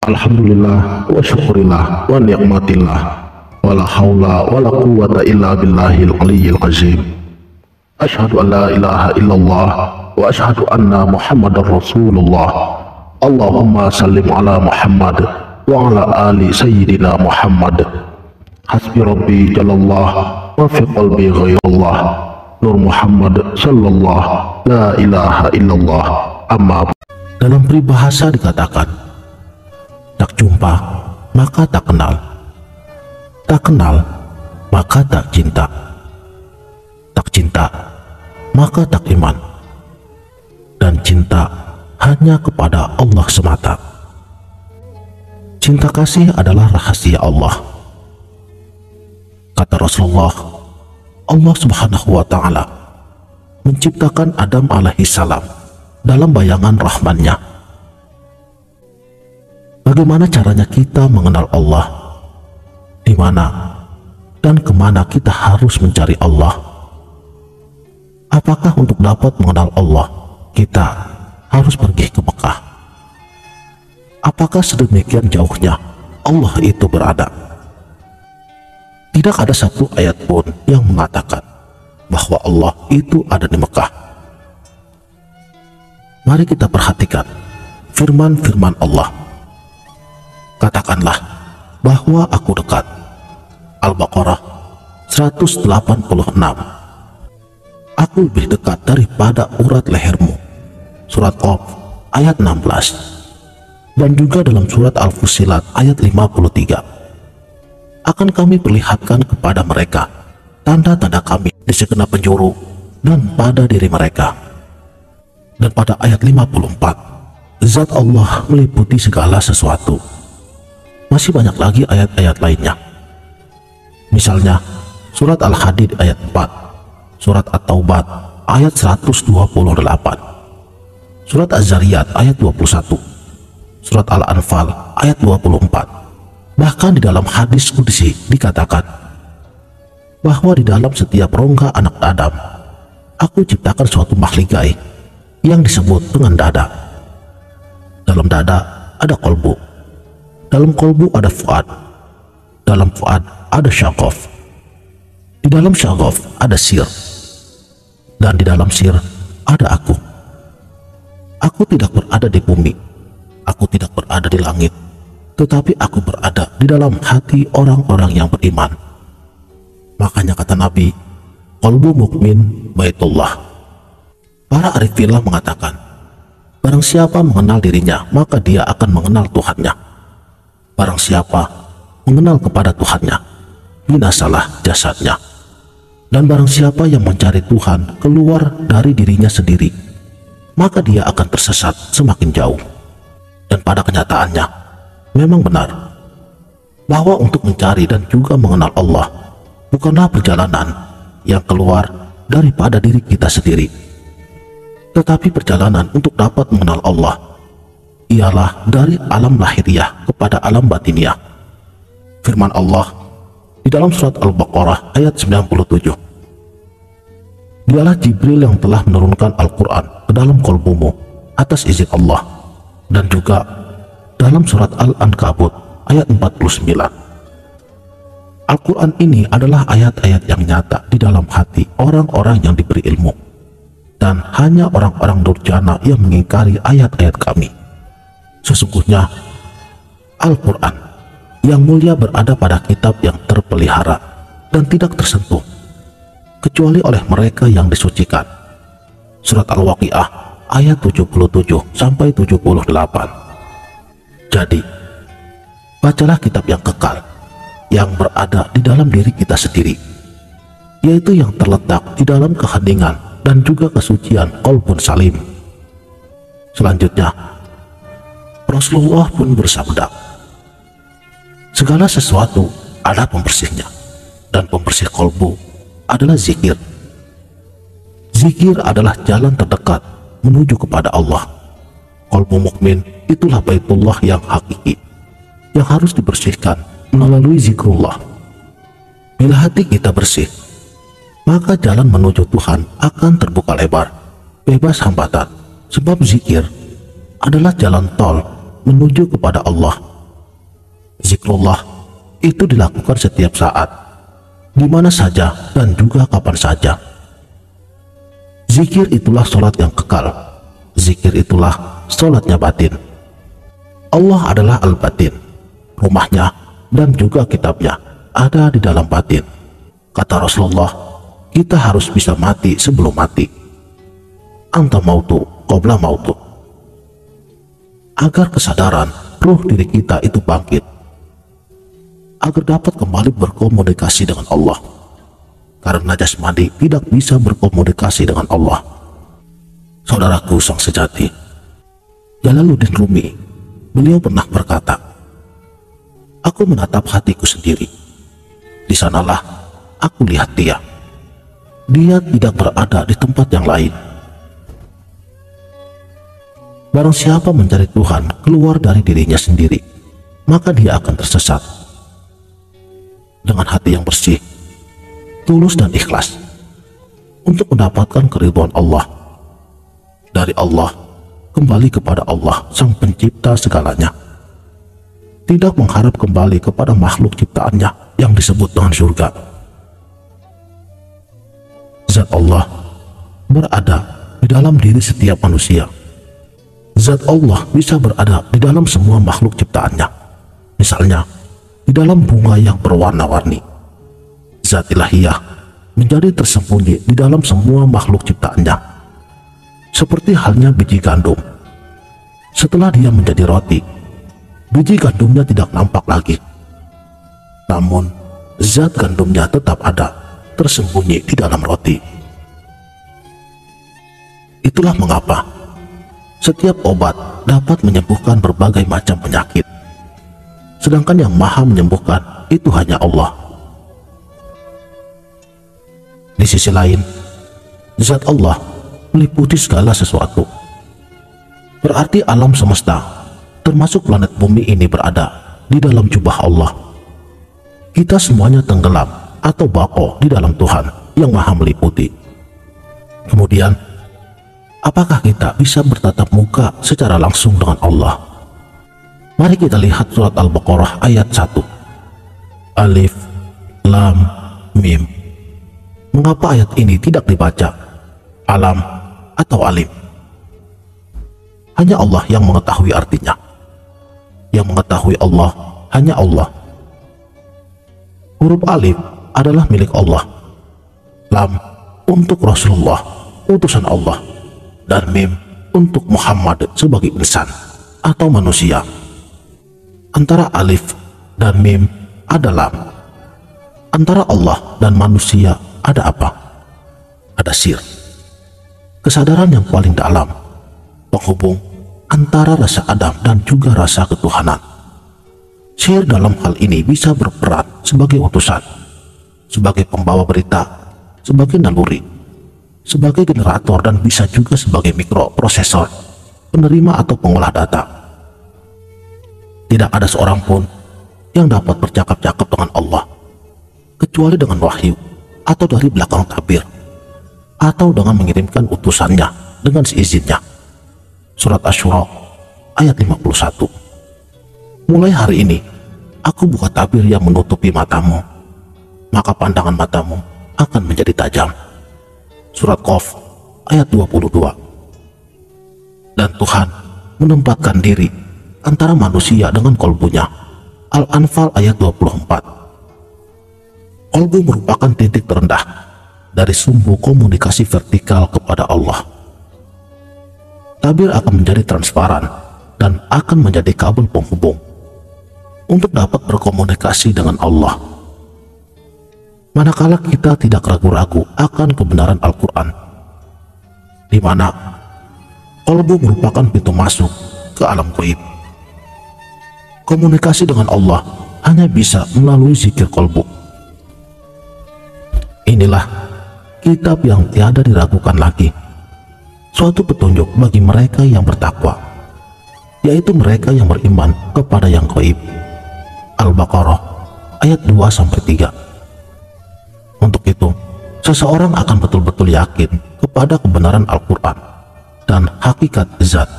Alhamdulillah wa syukurillah wa ni'matillah wa la hawla wa la quwwata illa billahil aliyyil azim. Asyhadu an la ilaha illallah wa asyhadu anna Muhammadar Rasulullah. Allahumma sallim ala Muhammad wa ala ali sayyidina Muhammad. Hasbi rabbi jalallah wa fi qalbi ghairullah. Nur Muhammad sallallahu la ilaha illallah. Amma. Dalam peribahasa dikatakan, tak jumpa maka tak kenal, tak kenal maka tak cinta, tak cinta maka tak iman, dan cinta hanya kepada Allah semata. Cinta kasih adalah rahasia Allah. Kata Rasulullah, Allah Subhanahu wa Ta'ala menciptakan Adam alaihi salam dalam bayangan Rahman-Nya. Bagaimana caranya kita mengenal Allah? Di mana dan kemana kita harus mencari Allah? Apakah untuk dapat mengenal Allah, kita harus pergi ke Mekah? Apakah sedemikian jauhnya Allah itu berada? Tidak ada satu ayat pun yang mengatakan bahwa Allah itu ada di Mekah. Mari kita perhatikan firman-firman Allah. Katakanlah bahwa aku dekat. Al-Baqarah 186. Aku lebih dekat daripada urat lehermu. Surat Qaf ayat 16. Dan juga dalam surat Al-Fussilat ayat 53. Akan kami perlihatkan kepada mereka tanda-tanda kami di segenap penjuru dan pada diri mereka. Dan pada ayat 54, Zat Allah meliputi segala sesuatu. Masih banyak lagi ayat-ayat lainnya. Misalnya surat Al-Hadid ayat 4, surat At-Taubat ayat 128, surat Az-Zariyat ayat 21, surat Al-Anfal ayat 24. Bahkan di dalam hadis qudsi dikatakan bahwa di dalam setiap rongga anak Adam aku ciptakan suatu makhluk gaib yang disebut dengan dada. Dalam dada ada kolbu, dalam kolbu ada fuad, dalam fuad ada syaghof, di dalam syaghof ada sir, dan di dalam sir ada aku. Aku tidak berada di bumi, aku tidak berada di langit, tetapi aku berada di dalam hati orang-orang yang beriman. Makanya kata Nabi, qalbu mukmin baitullah. Para arifillah mengatakan, barang siapa mengenal dirinya, maka dia akan mengenal Tuhannya. Barang siapa mengenal kepada Tuhannya, binasalah jasadnya. Dan barang siapa yang mencari Tuhan keluar dari dirinya sendiri, maka dia akan tersesat semakin jauh. Dan pada kenyataannya, memang benar bahwa untuk mencari dan juga mengenal Allah bukanlah perjalanan yang keluar daripada diri kita sendiri, tetapi perjalanan untuk dapat mengenal Allah ialah dari alam lahiriah kepada alam batiniah. Firman Allah di dalam surat Al-Baqarah ayat 97, dialah Jibril yang telah menurunkan Al-Quran ke dalam kolbumu atas izin Allah. Dan juga dalam surat Al-Ankabut ayat 49. Al-Quran ini adalah ayat-ayat yang nyata di dalam hati orang-orang yang diberi ilmu, dan hanya orang-orang durjana yang mengingkari ayat-ayat kami. Sesungguhnya Al-Quran yang mulia berada pada kitab yang terpelihara dan tidak tersentuh kecuali oleh mereka yang disucikan. Surat Al-Waqiah ayat 77 sampai 78. Jadi bacalah kitab yang kekal yang berada di dalam diri kita sendiri, yaitu yang terletak di dalam keheningan dan juga kesucian qalbun salim. Selanjutnya Rasulullah pun bersabda, segala sesuatu ada pembersihnya, dan pembersih kolbu adalah zikir. Zikir adalah jalan terdekat menuju kepada Allah. Kolbu mukmin itulah baitullah yang hakiki, yang harus dibersihkan melalui zikrullah. Bila hati kita bersih, maka jalan menuju Tuhan akan terbuka lebar, bebas hambatan, sebab zikir adalah jalan tol menuju kepada Allah Zikrullah itu dilakukan setiap saat, di mana saja dan juga kapan saja. Zikir itulah sholat yang kekal. Zikir itulah sholatnya batin. Allah adalah Al-Batin. Rumahnya dan juga kitabnya ada di dalam batin. Kata Rasulullah, kita harus bisa mati sebelum mati. Anta mautu qabla mautu. Agar kesadaran ruh diri kita itu bangkit, agar dapat kembali berkomunikasi dengan Allah. Karena jasmani tidak bisa berkomunikasi dengan Allah. Saudaraku sang sejati, Jalaluddin Rumi, beliau pernah berkata, aku menatap hatiku sendiri. Di sanalah aku lihat dia. Dia tidak berada di tempat yang lain. Barang siapa mencari Tuhan keluar dari dirinya sendiri, maka dia akan tersesat. Dengan hati yang bersih, tulus dan ikhlas, untuk mendapatkan keridhaan Allah, dari Allah kembali kepada Allah sang pencipta segalanya, tidak mengharap kembali kepada makhluk ciptaannya yang disebut dengan surga. Zat Allah berada di dalam diri setiap manusia. Zat Allah bisa berada di dalam semua makhluk ciptaannya. Misalnya, di dalam bunga yang berwarna-warni. Zat ilahiyah menjadi tersembunyi di dalam semua makhluk ciptaannya. Seperti halnya biji gandum. Setelah dia menjadi roti, biji gandumnya tidak nampak lagi. Namun, zat gandumnya tetap ada, tersembunyi di dalam roti. Itulah mengapa setiap obat dapat menyembuhkan berbagai macam penyakit, sedangkan yang maha menyembuhkan itu hanya Allah. Di sisi lain, zat Allah meliputi segala sesuatu. Berarti alam semesta, termasuk planet bumi ini, berada di dalam jubah Allah. Kita semuanya tenggelam atau baqo di dalam Tuhan yang maha meliputi. Kemudian, apakah kita bisa bertatap muka secara langsung dengan Allah? Mari kita lihat surat Al-Baqarah ayat 1. Alif, Lam, Mim. Mengapa ayat ini tidak dibaca Alam atau Alim? Hanya Allah yang mengetahui artinya. Yang mengetahui Allah hanya Allah. Huruf Alif adalah milik Allah. Lam untuk Rasulullah, utusan Allah. Dan Mim untuk Muhammad sebagai insan atau manusia. Antara Alif dan Mim ada Lam. Antara Allah dan manusia ada apa? Ada sir. Kesadaran yang paling dalam, penghubung antara rasa Adam dan juga rasa ketuhanan. Sir dalam hal ini bisa berperan sebagai utusan, sebagai pembawa berita, sebagai naluri, sebagai generator, dan bisa juga sebagai mikroprosesor, penerima atau pengolah data. Tidak ada seorang pun yang dapat bercakap-cakap dengan Allah kecuali dengan wahyu atau dari belakang tabir, atau dengan mengirimkan utusannya dengan seizinnya. Surat Asy-Syura ayat 51. Mulai hari ini aku buka tabir yang menutupi matamu, maka pandangan matamu akan menjadi tajam. Surat Qaf ayat 22. Dan Tuhan menempatkan diri antara manusia dengan kolbunya. Al-Anfal ayat 24. Kolbu merupakan titik terendah dari sumbu komunikasi vertikal kepada Allah. Tabir akan menjadi transparan dan akan menjadi kabel penghubung untuk dapat berkomunikasi dengan Allah. Manakala kita tidak ragu-ragu akan kebenaran Al-Quran, di mana kolbu merupakan pintu masuk ke alam gaib. Komunikasi dengan Allah hanya bisa melalui zikir kolbu. Inilah kitab yang tiada diragukan lagi, suatu petunjuk bagi mereka yang bertakwa, yaitu mereka yang beriman kepada yang gaib. Al-Baqarah ayat 2-3. Untuk itu, seseorang akan betul-betul yakin kepada kebenaran Al-Quran dan hakikat zat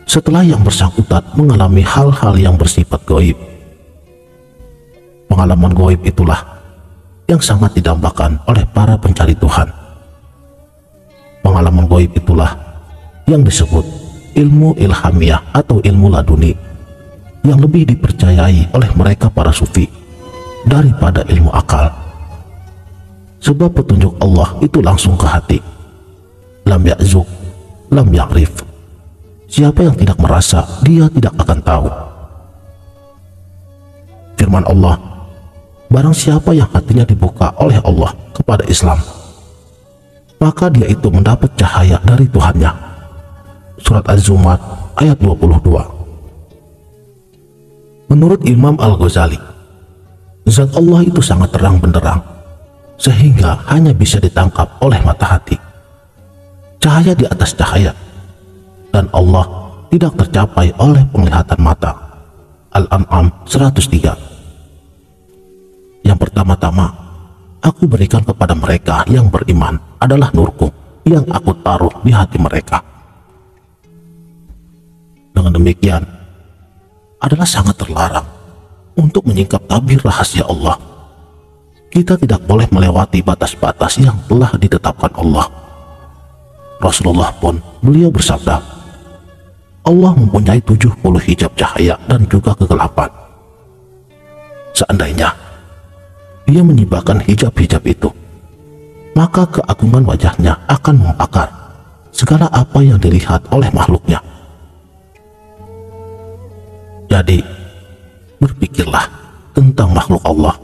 setelah yang bersangkutan mengalami hal-hal yang bersifat gaib, Pengalaman gaib itulah yang sangat didambakan oleh para pencari Tuhan. Pengalaman gaib itulah yang disebut ilmu ilhamiah atau ilmu laduni, yang lebih dipercayai oleh mereka para sufi daripada ilmu akal. Sebab petunjuk Allah itu langsung ke hati. Lam ya'zuk, lam ya'rif. Siapa yang tidak merasa, dia tidak akan tahu. Firman Allah, barang siapa yang hatinya dibuka oleh Allah kepada Islam, maka dia itu mendapat cahaya dari Tuhannya. Surat Az-Zumar ayat 22. Menurut Imam Al-Ghazali, zat Allah itu sangat terang benderang, sehingga hanya bisa ditangkap oleh mata hati. Cahaya di atas cahaya, dan Allah tidak tercapai oleh penglihatan mata. Al-An'am 103. Yang pertama-tama aku berikan kepada mereka yang beriman adalah nurku yang aku taruh di hati mereka. Dengan demikian, adalah sangat terlarang untuk menyingkap tabir rahasia Allah. Kita tidak boleh melewati batas-batas yang telah ditetapkan Allah. Rasulullah pun beliau bersabda, Allah mempunyai 70 hijab cahaya dan juga kegelapan. Seandainya dia menyibarkan hijab-hijab itu, maka keagungan wajahnya akan membakar segala apa yang dilihat oleh makhluknya. Jadi, berpikirlah tentang makhluk Allah.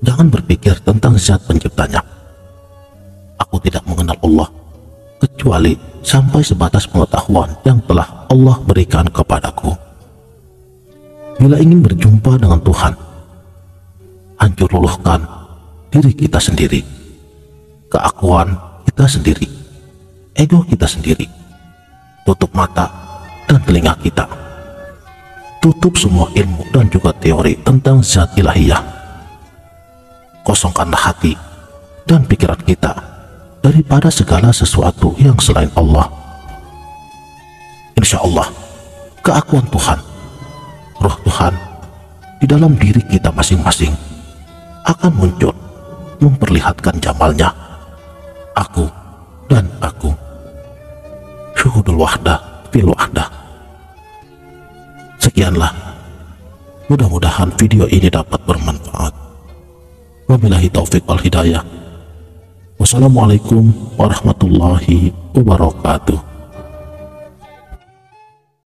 Jangan berpikir tentang zat penciptanya. Aku tidak mengenal Allah kecuali sampai sebatas pengetahuan yang telah Allah berikan kepadaku. Bila ingin berjumpa dengan Tuhan, hancur luluhkan diri kita sendiri, keakuan kita sendiri, ego kita sendiri. Tutup mata dan telinga kita. Tutup semua ilmu dan juga teori tentang zat ilahiyah. Kosongkanlah hati dan pikiran kita daripada segala sesuatu yang selain Allah. Insya Allah, keakuan Tuhan, roh Tuhan di dalam diri kita masing-masing akan muncul memperlihatkan jamalnya. Aku dan aku, syuhudul wahdah fil wahdah. Sekianlah, mudah-mudahan video ini dapat bermanfaat. Wabillahi taufiq wal hidayah. Wassalamualaikum warahmatullahi wabarakatuh.